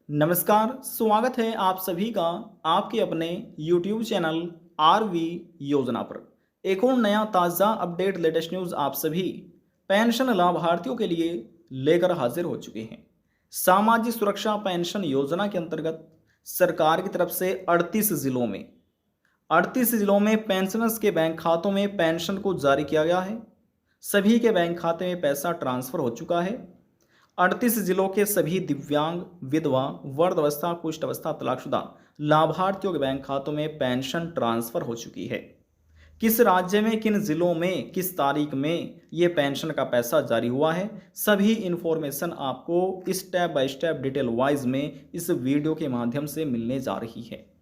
नमस्कार, स्वागत है आप सभी का आपके अपने YouTube चैनल आरवी योजना पर। एक और नया ताज़ा अपडेट लेटेस्ट न्यूज़ आप सभी पेंशन लाभार्थियों के लिए लेकर हाजिर हो चुके हैं। सामाजिक सुरक्षा पेंशन योजना के अंतर्गत सरकार की तरफ से 38 जिलों में पेंशनर्स के बैंक खातों में पेंशन को जारी किया गया है। सभी के बैंक खाते में पैसा ट्रांसफ़र हो चुका है। 38 जिलों के सभी दिव्यांग, विधवा, वृद्धावस्था, कुष्ठ अवस्था, तलाकशुदा लाभार्थियों के बैंक खातों में पेंशन ट्रांसफर हो चुकी है। किस राज्य में, किन जिलों में, किस तारीख में ये पेंशन का पैसा जारी हुआ है, सभी इंफॉर्मेशन आपको step by step detail wise में इस वीडियो के माध्यम से मिलने जा रही है।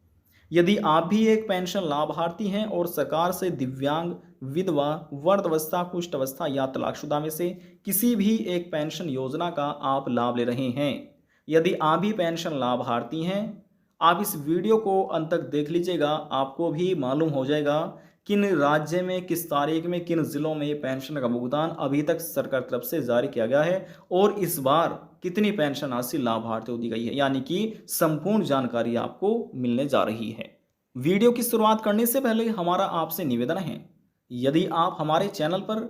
यदि आप भी एक पेंशन लाभार्थी हैं और सरकार से दिव्यांग, विधवा, वृद्धावस्था, कुष्ठ अवस्था या तलाकशुदा में से किसी भी एक पेंशन योजना का आप लाभ ले रहे हैं, यदि आप भी पेंशन लाभार्थी हैं, आप इस वीडियो को अंत तक देख लीजिएगा। आपको भी मालूम हो जाएगा किन राज्य में, किस तारीख में, किन जिलों में ये पेंशन का भुगतान अभी तक सरकार तरफ से जारी किया गया है और इस बार कितनी पेंशन राशि लाभार्थियों को दी गई है, यानी कि संपूर्ण जानकारी आपको मिलने जा रही है। वीडियो की शुरुआत करने से पहले हमारा आपसे निवेदन है, यदि आप हमारे चैनल पर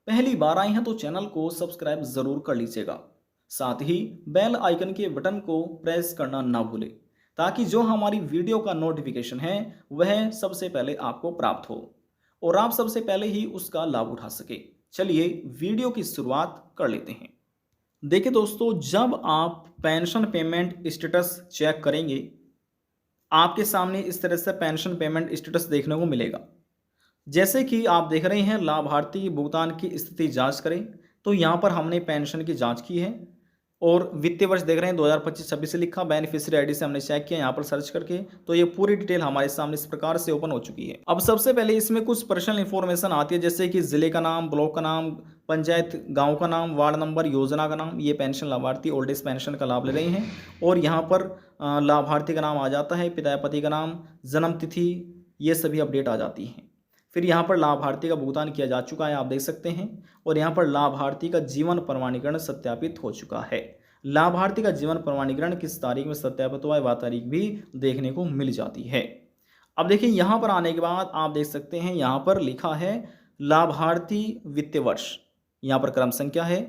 पहली बार आए हैं तो चैनल को सब्सक्राइब जरूर कर लीजिएगा। साथ ही बेल आइकन के बटन को प्रेस करना ना भूलें, ताकि जो हमारी वीडियो का नोटिफिकेशन है वह सबसे पहले आपको प्राप्त हो और आप सबसे पहले ही उसका लाभ उठा सके। चलिए वीडियो की शुरुआत कर लेते हैं। देखिए दोस्तों, जब आप पेंशन पेमेंट स्टेटस चेक करेंगे, आपके सामने इस तरह से पेंशन पेमेंट स्टेटस देखने को मिलेगा। जैसे कि आप देख रहे हैं, लाभार्थी की भुगतान की स्थिति जांच करें, तो यहाँ पर हमने पेंशन की जांच की है और वित्तीय वर्ष देख रहे हैं 2025-26 से लिखा, बेनिफिशियरी आईडी से हमने चेक किया यहाँ पर सर्च करके, तो ये पूरी डिटेल हमारे सामने इस प्रकार से ओपन हो चुकी है। अब सबसे पहले इसमें कुछ पर्सनल इंफॉर्मेशन आती है, जैसे कि जिले का नाम, ब्लॉक का नाम, पंचायत गांव का नाम, वार्ड नंबर, योजना का नाम। ये पेंशन लाभार्थी ओल्ड एज पेंशन का लाभ ले रहे हैं और यहाँ पर लाभार्थी का नाम आ जाता है, पिता या पति का नाम, जन्म तिथि, ये सभी अपडेट आ जाती हैं। फिर यहाँ पर लाभार्थी का भुगतान किया जा चुका है, आप देख सकते हैं, और यहाँ पर लाभार्थी का जीवन प्रमाणीकरण सत्यापित हो चुका है। लाभार्थी का जीवन प्रमाणीकरण किस तारीख में सत्यापित हुआ है वह तारीख भी देखने को मिल जाती है। अब देखिए, यहाँ पर आने के बाद आप देख सकते हैं, यहाँ पर लिखा है लाभार्थी वित्तीय वर्ष, यहाँ पर क्रम संख्या है,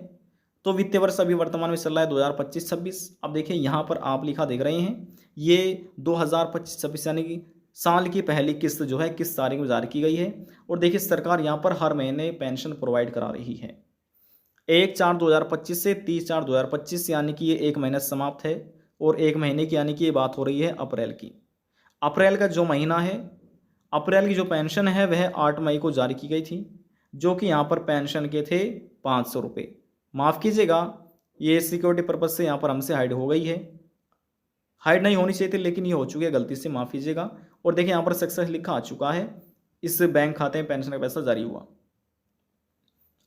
तो वित्तीय वर्ष अभी वर्तमान में चल रहा है 2025-26। अब देखिए यहाँ पर आप लिखा देख रहे हैं, ये 2025-26 यानी कि साल की पहली किस्त जो है किस तारीख में जारी की गई है। और देखिए, सरकार यहाँ पर हर महीने पेंशन प्रोवाइड करा रही है, 1/4/2025 से 30/4/2025, यानी कि ये एक महीना समाप्त है और एक महीने की, यानी कि ये बात हो रही है अप्रैल की। अप्रैल का जो महीना है, अप्रैल की जो पेंशन है वह 8 मई को जारी की गई थी, जो कि यहाँ पर पेंशन के थे 500 रुपये। माफ़ कीजिएगा, ये सिक्योरिटी पर्पज़ से यहाँ पर हमसे हाइड हो गई है, हाइड नहीं होनी चाहिए थी, लेकिन ये हो चुकी है, गलती से माफ़ कीजिएगा। और देखिए यहाँ पर सक्सेस लिखा आ चुका है, इस बैंक खाते में पेंशन का पैसा जारी हुआ।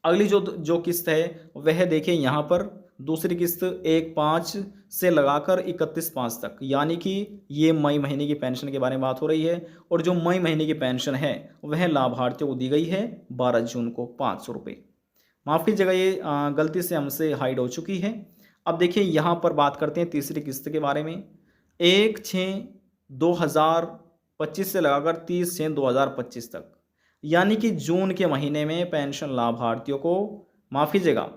अगली जो जो किस्त है वह देखिए यहाँ पर दूसरी किस्त 1/5 से लगाकर 31/5 तक, यानी कि ये मई महीने की पेंशन के बारे में बात हो रही है। और जो मई महीने की पेंशन है वह लाभार्थियों को दी गई है 12 जून को 500 रुपये। माफ़ कीजिएगा, ये गलती से हमसे हाइड हो चुकी है। अब देखिए यहाँ पर बात करते हैं तीसरी किस्त के बारे में, 1/6/2025 से लगाकर 30/6/2025 तक, यानी कि जून के महीने में पेंशन लाभार्थियों को, माफ़ कीजिएगा,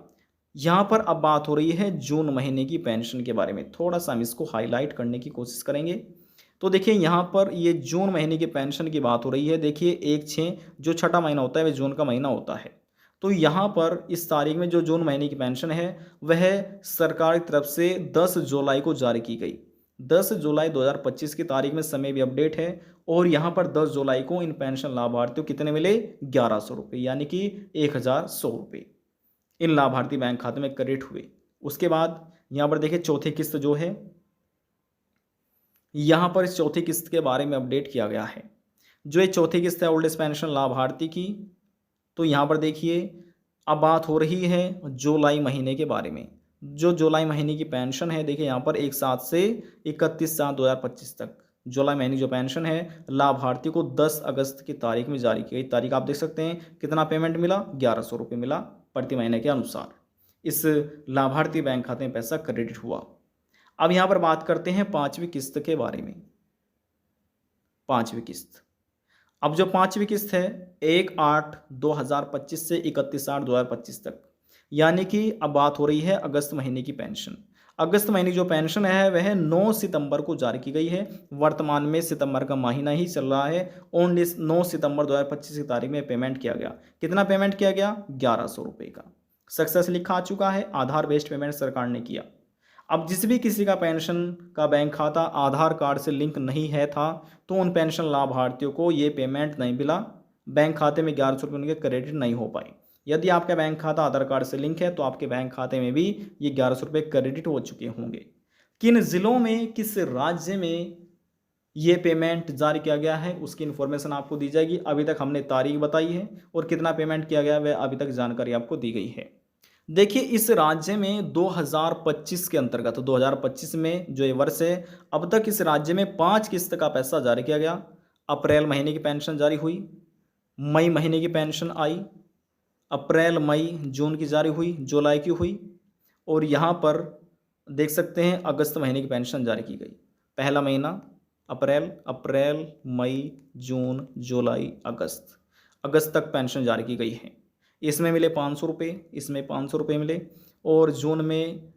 यहाँ पर अब बात हो रही है जून महीने की पेंशन के बारे में। थोड़ा सा हम इसको हाईलाइट करने की कोशिश करेंगे, तो देखिए यहाँ पर ये जून महीने की पेंशन की बात हो रही है। देखिए 1/6 जो छठा महीना होता है वह जून का महीना होता है, तो यहाँ पर इस तारीख में जो जून महीने की पेंशन है वह सरकार की तरफ से 10 जुलाई को जारी की गई। 10 जुलाई 2025 की तारीख में, समय भी अपडेट है, और यहाँ पर 10 जुलाई को इन पेंशन लाभार्थियों कितने मिले, 1100 रुपये, यानी कि 1100 रुपये इन लाभार्थी बैंक खाते में क्रेडिट हुए। उसके बाद यहाँ पर देखिए चौथी किस्त जो है, यहाँ पर इस चौथी किस्त के बारे में अपडेट किया गया है। जो ये चौथी किस्त है ओल्ड एज पेंशन लाभार्थी की, तो यहाँ पर देखिए अब बात हो रही है जुलाई महीने के बारे में। जो जुलाई महीने की पेंशन है, देखिए यहाँ पर 1/7 से 31/7/2025 तक जुलाई महीने जो पेंशन है लाभार्थी को 10 अगस्त की तारीख में जारी की गई। तारीख आप देख सकते हैं, कितना पेमेंट मिला, 1100 रुपये मिला प्रति महीने के अनुसार। इस लाभार्थी बैंक खाते में पैसा क्रेडिट हुआ। अब यहाँ पर बात करते हैं पाँचवीं किस्त के बारे में। पाँचवीं किस्त, अब जो पाँचवीं किस्त है 1/8/2025 से 31/8/2025 तक, यानी कि अब बात हो रही है अगस्त महीने की पेंशन। अगस्त महीने की जो पेंशन है वह 9 सितंबर को जारी की गई है। वर्तमान में सितंबर का महीना ही चल रहा है। ओनली 9 सितंबर 2025 की तारीख में पेमेंट किया गया। कितना पेमेंट किया गया? 1100 रुपये का सक्सेस लिखा आ चुका है। आधार बेस्ड पेमेंट सरकार ने किया। अब जिस भी किसी का पेंशन का बैंक खाता आधार कार्ड से लिंक नहीं है था, तो उन पेंशन लाभार्थियों को ये पेमेंट नहीं मिला। बैंक खाते में 1100 रुपये उनके क्रेडिट नहीं हो पाए। यदि आपका बैंक खाता आधार कार्ड से लिंक है तो आपके बैंक खाते में भी ये 1100 रुपये क्रेडिट हो चुके होंगे। किन ज़िलों में, किस राज्य में ये पेमेंट जारी किया गया है उसकी इन्फॉर्मेशन आपको दी जाएगी। अभी तक हमने तारीख बताई है और कितना पेमेंट किया गया है वह अभी तक जानकारी आपको दी गई है। देखिए, इस राज्य में 2025 के अंतर्गत 2025 में जो ये वर्ष है, अब तक इस राज्य में 5 किस्त का पैसा जारी किया गया। अप्रैल महीने की पेंशन जारी हुई, मई महीने की पेंशन आई, अप्रैल मई जून की जारी हुई, जुलाई की हुई, और यहाँ पर देख सकते हैं अगस्त महीने की पेंशन जारी की गई। पहला महीना अप्रैल, अप्रैल मई जून जुलाई अगस्त, अगस्त तक पेंशन जारी की गई है। इसमें मिले 500 रुपये, इसमें 500 रुपये मिले। और जून में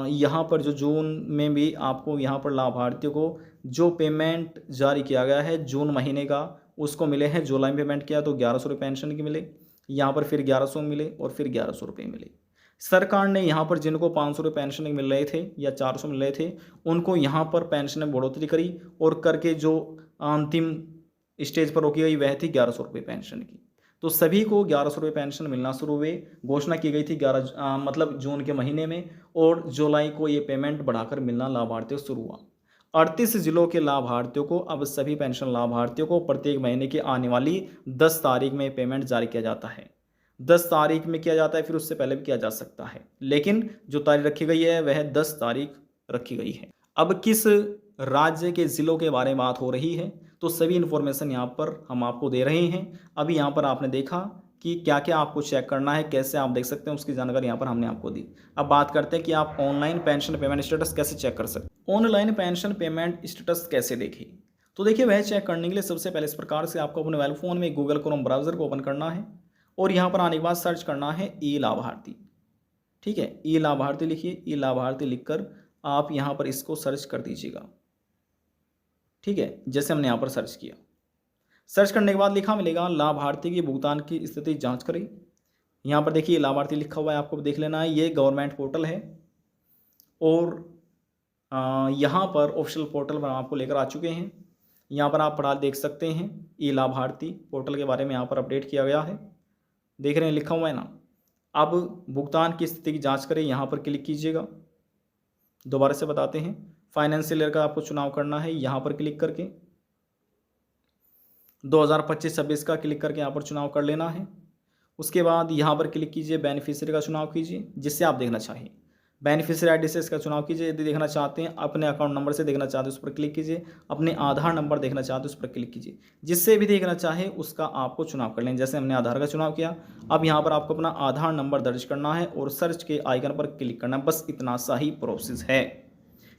यहाँ पर जो जून में भी आपको यहाँ पर लाभार्थियों को जो पेमेंट जारी किया गया है जून महीने का उसको मिले हैं। जुलाई में पेमेंट किया तो 1100 रुपये पेंशन के मिले, यहाँ पर फिर 1100 मिले और फिर 1100 रुपये मिले। सरकार ने यहाँ पर जिनको 500 रुपये पेंशन मिल रहे थे या 400 मिल रहे थे उनको यहाँ पर पेंशन में बढ़ोतरी करी और करके जो अंतिम स्टेज पर रोकी गई वह थी 1100 रुपये पेंशन की। तो सभी को 1100 रुपये पेंशन मिलना शुरू हुए। घोषणा की गई थी 11 मतलब जून के महीने में, और जुलाई को ये पेमेंट बढ़ाकर मिलना लाभार्थियों को शुरू हुआ। 38 जिलों के लाभार्थियों को अब सभी पेंशन लाभार्थियों को प्रत्येक महीने की आने वाली 10 तारीख में पेमेंट जारी किया जाता है। 10 तारीख में किया जाता है, फिर उससे पहले भी किया जा सकता है, लेकिन जो तारीख रखी गई है वह 10 तारीख रखी गई है। अब किस राज्य के ज़िलों के बारे में बात हो रही है तो सभी इन्फॉर्मेशन यहाँ पर हम आपको दे रहे हैं। अभी यहाँ पर आपने देखा कि क्या क्या आपको चेक करना है, कैसे आप देख सकते हैं, उसकी जानकारी यहाँ पर हमने आपको दी। अब बात करते हैं कि आप ऑनलाइन पेंशन पेमेंट स्टेटस कैसे चेक कर सकते हैं। ऑनलाइन पेंशन पेमेंट स्टेटस कैसे देखें, तो देखिए वह चेक करने के लिए सबसे पहले इस प्रकार से आपको अपने मोबाइल फ़ोन में गूगल क्रोम ब्राउज़र को ओपन करना है और यहाँ पर आने के बाद सर्च करना है ई लाभार्थी। ठीक है, ई लाभार्थी लिखिए, ई लाभार्थी लिखकर आप यहाँ पर इसको सर्च कर दीजिएगा। ठीक है, जैसे हमने यहाँ पर सर्च किया, सर्च करने के बाद लिखा मिलेगा लाभार्थी के भुगतान की स्थिति जांच करें। यहाँ पर देखिए लाभार्थी लिखा हुआ है, आपको देख लेना है। ये गवर्नमेंट पोर्टल है और यहाँ पर ऑफिशियल पोर्टल पर आपको लेकर आ चुके हैं। यहाँ पर आप पढ़ा देख सकते हैं ई लाभार्थी पोर्टल के बारे में यहाँ पर अपडेट किया गया है। देख रहे हैं लिखा हुआ है ना। अब भुगतान की स्थिति की जाँच करें, यहाँ पर क्लिक कीजिएगा। दोबारा से बताते हैं, फाइनेंशियल ईयर का आपको चुनाव करना है, यहाँ पर क्लिक करके 2025-26 का क्लिक करके यहाँ पर चुनाव कर लेना है। उसके बाद यहाँ पर क्लिक कीजिए, बेनिफिशियरी का चुनाव कीजिए जिससे आप देखना चाहिए। बेनिफिशियरी आईडी से इसका चुनाव कीजिए। यदि देखना चाहते हैं अपने अकाउंट नंबर से देखना चाहते हैं उस पर क्लिक कीजिए। अपने आधार नंबर देखना चाहते हैं उस पर क्लिक कीजिए। जिससे भी देखना चाहे उसका आपको चुनाव कर लें। जैसे हमने आधार का चुनाव किया, अब यहाँ पर आपको अपना आधार नंबर दर्ज करना है और सर्च के आइकन पर क्लिक करना है। बस इतना सा ही प्रोसेस है।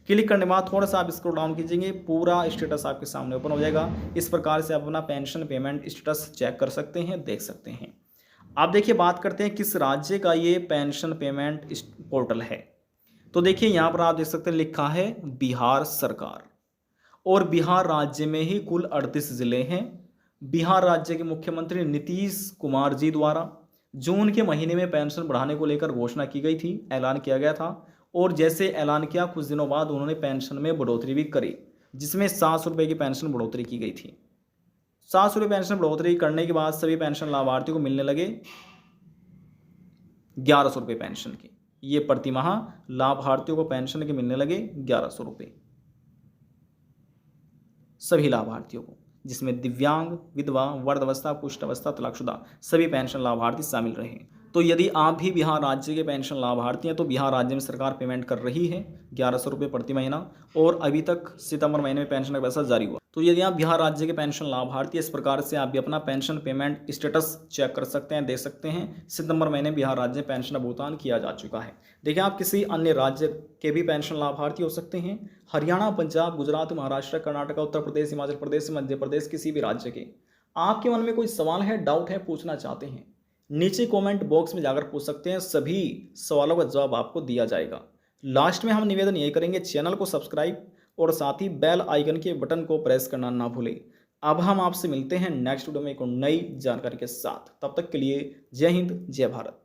क्लिक करने के बाद थोड़ा सा आप स्क्रॉल डाउन कीजिएंगे, पूरा स्टेटस आपके सामने ओपन हो जाएगा। इस प्रकार से आप अपना पेंशन पेमेंट स्टेटस चेक कर सकते हैं, देख सकते हैं। आप देखिए बात करते हैं किस राज्य का ये पेंशन पेमेंट पोर्टल है। तो देखिए यहाँ पर आप देख सकते हैं लिखा है बिहार सरकार, और बिहार राज्य में ही कुल 38 ज़िले हैं। बिहार राज्य के मुख्यमंत्री नीतीश कुमार जी द्वारा जून के महीने में पेंशन बढ़ाने को लेकर घोषणा की गई थी, ऐलान किया गया था। और जैसे ऐलान किया कुछ दिनों बाद उन्होंने पेंशन में बढ़ोतरी भी करी, जिसमें 700 रुपये की पेंशन बढ़ोतरी की गई थी। 700 रुपये पेंशन बढ़ोतरी करने के बाद सभी पेंशन लाभार्थियों को मिलने लगे 1100 रुपये पेंशन की। ये प्रतिमाह लाभार्थियों को पेंशन के मिलने लगे 1100 रुपये, सभी लाभार्थियों को, जिसमें दिव्यांग, विधवा, वृद्धावस्था, कुष्ठ अवस्था, तलाकशुदा सभी पेंशन लाभार्थी शामिल रहे। तो यदि आप भी बिहार राज्य के पेंशन लाभार्थी हैं तो बिहार राज्य में सरकार पेमेंट कर रही है 1100 रुपये प्रति महीना, और अभी तक सितंबर महीने में पेंशन का पैसा जारी हुआ। तो यदि आप बिहार राज्य के पेंशन लाभार्थी, इस प्रकार से आप भी अपना पेंशन पेमेंट स्टेटस चेक कर सकते हैं, देख सकते हैं। सितंबर महीने बिहार राज्य में पेंशन का भुगतान किया जा चुका है। देखिए, आप किसी अन्य राज्य के भी पेंशन लाभार्थी हो सकते हैं। हरियाणा, पंजाब, गुजरात, महाराष्ट्र, कर्नाटक, उत्तर प्रदेश, हिमाचल प्रदेश, मध्य प्रदेश, किसी भी राज्य के। आपके मन में कोई सवाल है, डाउट है, पूछना चाहते हैं, नीचे कमेंट बॉक्स में जाकर पूछ सकते हैं। सभी सवालों का जवाब आपको दिया जाएगा। लास्ट में हम निवेदन यही करेंगे, चैनल को सब्सक्राइब और साथ ही बेल आइकन के बटन को प्रेस करना ना भूलें। अब हम आपसे मिलते हैं नेक्स्ट वीडियो में एक नई जानकारी के साथ। तब तक के लिए जय हिंद, जय भारत।